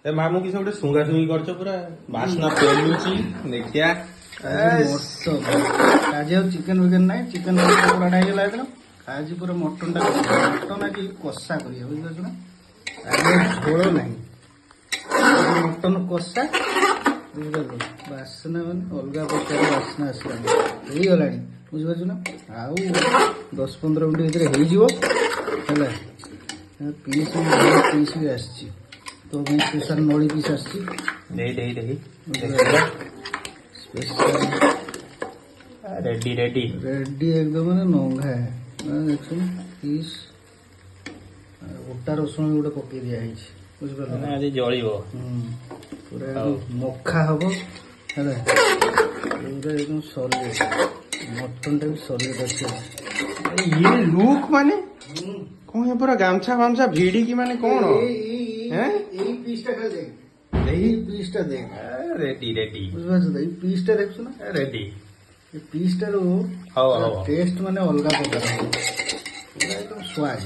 ମାମୁଁ କି ଗୋଟେ ଶୁଙ୍ଗା ଶୁଙ୍ଗି କରୁଛ ପୁରା ବାସ୍ନା ପେଲୁଛି ଦେଖିଆ। ଆଜି ଆଉ ଚିକେନ ଫିକେନ ନାହିଁ, ଚିକେନ ପକୋଡାଟା ହେଇଗଲା ଏଥର। ଆଜି ପୁରା ମଟନଟା ମଟନ ଆଜି କଷା କରିବା ବୁଝିପାରୁଛ ନା। ଆଜି ଝୋଳ ନାହିଁ, ମଟନ କଷା ବୁଝିପାରୁଛ। ବାସ୍ନା ମାନେ ଅଲଗା ପ୍ରକାର ବାସ୍ନା ଆସିଲାଣି, ହେଇଗଲାଣି ବୁଝିପାରୁଛ ନା। ଆଉ 10-15 ମିନିଟ୍ ଭିତରେ ହେଇଯିବ ହେଲା। ପିସ୍ ବି ଆସିଛି ତୋ ପାଇଁ ସ୍ପେଶାଲ ନଳି ପିସ୍ ଆସିଛି। रेडी रेडी रेडी एकदम ମାନେ ନଙ୍ଘା ଦେଖୁନ ପିସ୍। ଗୋଟା ରସୁଣ ଗୋଟେ ପକେଇ ଦିଆ ହେଇଛି ବୁଝିପାରିଲ ନା। ଆଜି ଜଳିବ ପୁରା ମଖା ହବ ହେଲା। ପୁରା एकदम ସଲିଡ୍ ମଟନଟା ବି ସଲିଡ୍ ଅଛି। ये लुक माने कौन है पूरा गामछा वामछा भिड़ी की माने कौन এই পিসটা খালি দেখ, এই পিসটা দেখ। रेडी रेडी ବୁଝିପାରୁଛ ତ, ଏଇ ପିସଟା ଦେଖୁଛୁ ନା। रेडी ଏ ପିସଟାରୁ ହଉ ଟେଷ୍ଟ ମାନେ ଅଲଗା ପ୍ରକାର ହବ, ପୁରା एकदम ସ୍ୱାଦ।